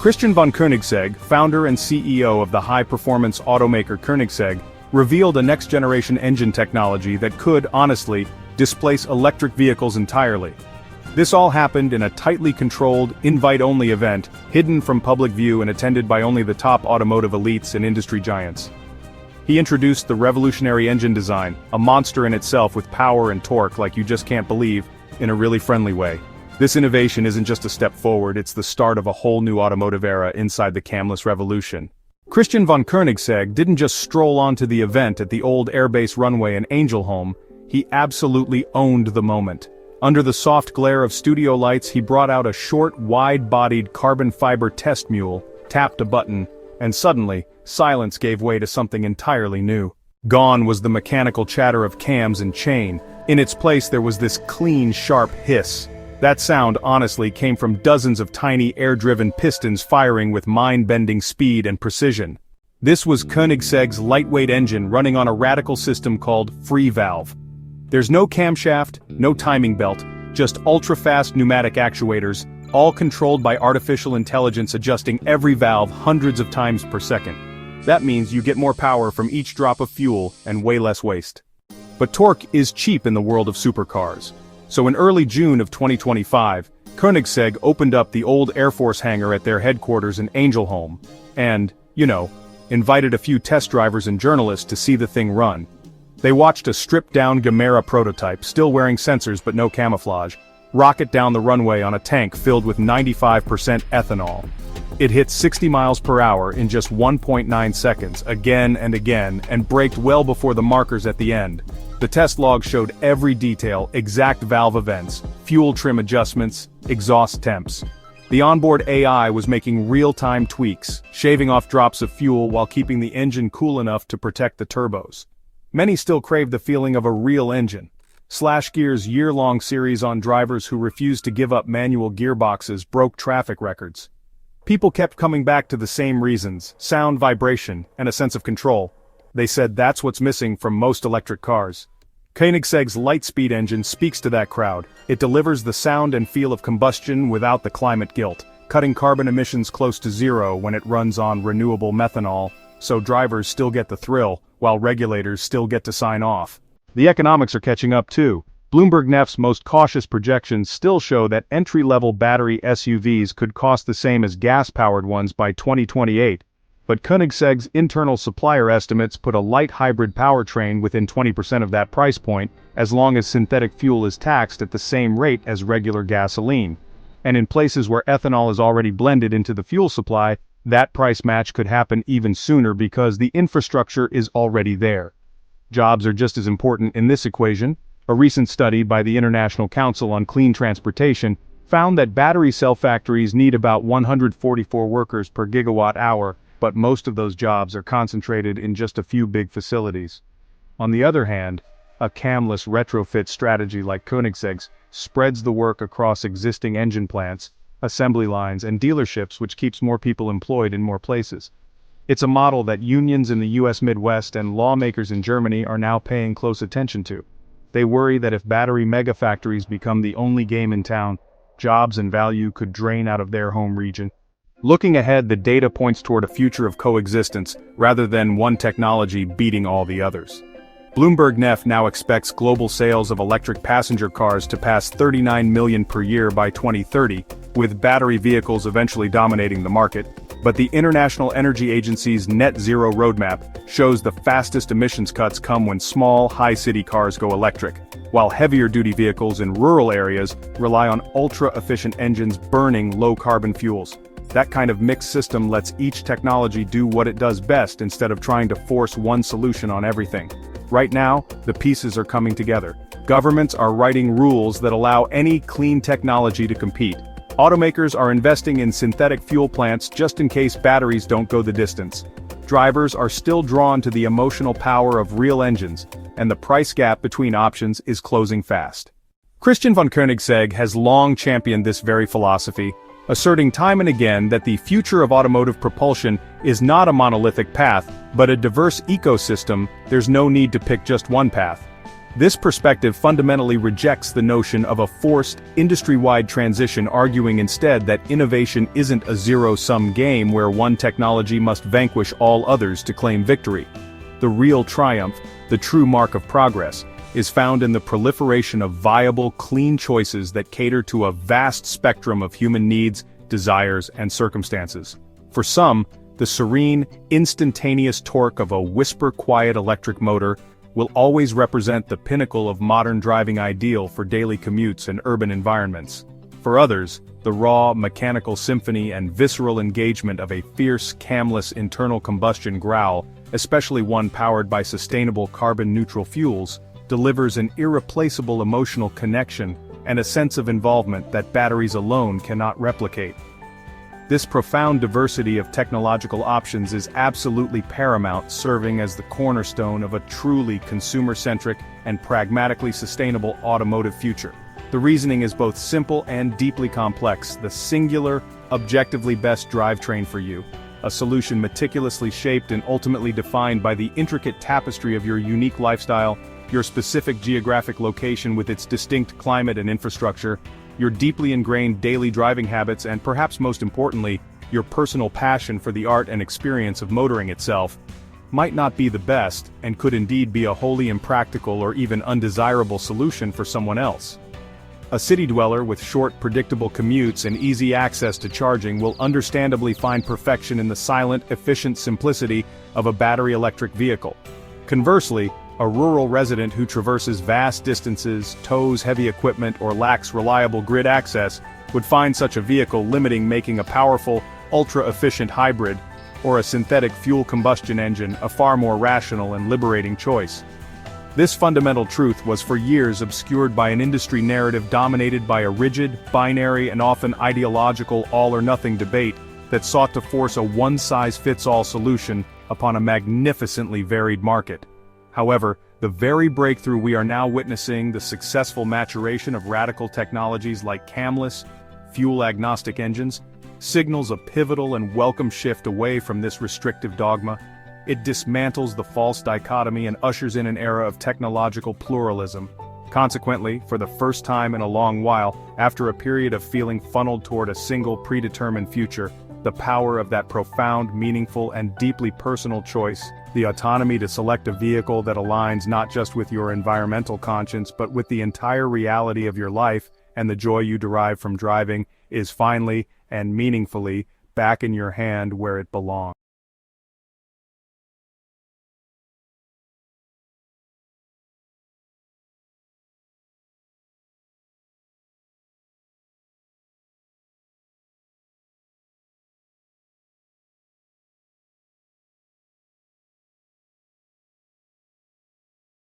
Christian von Koenigsegg, founder and CEO of the high-performance automaker Koenigsegg, revealed a next-generation engine technology that could, honestly, displace electric vehicles entirely. This all happened in a tightly controlled, invite-only event, hidden from public view and attended by only the top automotive elites and industry giants. He introduced the revolutionary engine design, a monster in itself with power and torque like you just can't believe, in a really friendly way. This innovation isn't just a step forward, it's the start of a whole new automotive era inside the camless revolution. Christian von Koenigsegg didn't just stroll onto the event at the old airbase runway in Angelholm, he absolutely owned the moment. Under the soft glare of studio lights, he brought out a short, wide-bodied carbon fiber test mule, tapped a button, and suddenly, silence gave way to something entirely new. Gone was the mechanical chatter of cams and chain. In its place there was this clean, sharp hiss. That sound, honestly, came from dozens of tiny air-driven pistons firing with mind-bending speed and precision. This was Koenigsegg's lightweight engine running on a radical system called free valve. There's no camshaft, no timing belt, just ultra-fast pneumatic actuators, all controlled by artificial intelligence adjusting every valve hundreds of times per second. That means you get more power from each drop of fuel and way less waste. But torque is cheap in the world of supercars. So in early June of 2025, Koenigsegg opened up the old Air Force hangar at their headquarters in Angelholm, and, invited a few test drivers and journalists to see the thing run. They watched a stripped-down Gamera prototype, still wearing sensors but no camouflage, rocket down the runway on a tank filled with 95% ethanol. It hit 60 miles per hour in just 1.9 seconds, again and again, and braked well before the markers at the end. The test log showed every detail, exact valve events, fuel trim adjustments, exhaust temps. The onboard AI was making real-time tweaks, shaving off drops of fuel while keeping the engine cool enough to protect the turbos. Many still crave the feeling of a real engine. Slashgear's year-long series on drivers who refused to give up manual gearboxes broke traffic records. People kept coming back to the same reasons: sound, vibration, and a sense of control. They said that's what's missing from most electric cars. Koenigsegg's Lightspeed engine speaks to that crowd. It delivers the sound and feel of combustion without the climate guilt, cutting carbon emissions close to zero when it runs on renewable methanol, so drivers still get the thrill, while regulators still get to sign off. The economics are catching up too. Bloomberg Nef's most cautious projections still show that entry-level battery SUVs could cost the same as gas-powered ones by 2028. But Koenigsegg's internal supplier estimates put a light hybrid powertrain within 20% of that price point, as long as synthetic fuel is taxed at the same rate as regular gasoline. And in places where ethanol is already blended into the fuel supply, that price match could happen even sooner because the infrastructure is already there. Jobs are just as important in this equation. A recent study by the International Council on Clean Transportation found that battery cell factories need about 144 workers per gigawatt hour, but most of those jobs are concentrated in just a few big facilities. On the other hand, a camless retrofit strategy like Koenigsegg's spreads the work across existing engine plants, assembly lines, and dealerships, which keeps more people employed in more places. It's a model that unions in the US Midwest and lawmakers in Germany are now paying close attention to. They worry that if battery megafactories become the only game in town, jobs and value could drain out of their home region. Looking ahead, the data points toward a future of coexistence, rather than one technology beating all the others. Bloomberg Nef now expects global sales of electric passenger cars to pass 39 million per year by 2030, with battery vehicles eventually dominating the market. But the International Energy Agency's net zero roadmap shows the fastest emissions cuts come when small, high-city cars go electric, while heavier-duty vehicles in rural areas rely on ultra-efficient engines burning low-carbon fuels. That kind of mixed system lets each technology do what it does best instead of trying to force one solution on everything. Right now, the pieces are coming together. Governments are writing rules that allow any clean technology to compete. Automakers are investing in synthetic fuel plants just in case batteries don't go the distance. Drivers are still drawn to the emotional power of real engines, and the price gap between options is closing fast. Christian von Koenigsegg has long championed this very philosophy, asserting time and again that the future of automotive propulsion is not a monolithic path, but a diverse ecosystem. There's no need to pick just one path. This perspective fundamentally rejects the notion of a forced, industry-wide transition, arguing instead that innovation isn't a zero-sum game where one technology must vanquish all others to claim victory. The real triumph, the true mark of progress, is found in the proliferation of viable, clean choices that cater to a vast spectrum of human needs, desires, and circumstances. For some, the serene, instantaneous torque of a whisper-quiet electric motor will always represent the pinnacle of modern driving ideal for daily commutes and urban environments. For others, the raw, mechanical symphony and visceral engagement of a fierce, camless internal combustion growl, especially one powered by sustainable carbon-neutral fuels, delivers an irreplaceable emotional connection and a sense of involvement that batteries alone cannot replicate. This profound diversity of technological options is absolutely paramount, serving as the cornerstone of a truly consumer-centric and pragmatically sustainable automotive future. The reasoning is both simple and deeply complex: the singular, objectively best drivetrain for you, a solution meticulously shaped and ultimately defined by the intricate tapestry of your unique lifestyle, your specific geographic location with its distinct climate and infrastructure, your deeply ingrained daily driving habits, and perhaps most importantly, your personal passion for the art and experience of motoring itself, might not be the best, and could indeed be a wholly impractical or even undesirable solution for someone else. A city dweller with short, predictable commutes and easy access to charging will understandably find perfection in the silent, efficient simplicity of a battery electric vehicle. Conversely, a rural resident who traverses vast distances, tows heavy equipment, or lacks reliable grid access would find such a vehicle limiting, making a powerful, ultra-efficient hybrid, or a synthetic fuel combustion engine a far more rational and liberating choice. This fundamental truth was for years obscured by an industry narrative dominated by a rigid, binary, and often ideological all-or-nothing debate that sought to force a one-size-fits-all solution upon a magnificently varied market. However, the very breakthrough we are now witnessing, the successful maturation of radical technologies like camless, fuel-agnostic engines, signals a pivotal and welcome shift away from this restrictive dogma. It dismantles the false dichotomy and ushers in an era of technological pluralism. Consequently, for the first time in a long while, after a period of feeling funneled toward a single predetermined future, the power of that profound, meaningful, and deeply personal choice, the autonomy to select a vehicle that aligns not just with your environmental conscience but with the entire reality of your life and the joy you derive from driving, is finally and meaningfully back in your hand where it belongs.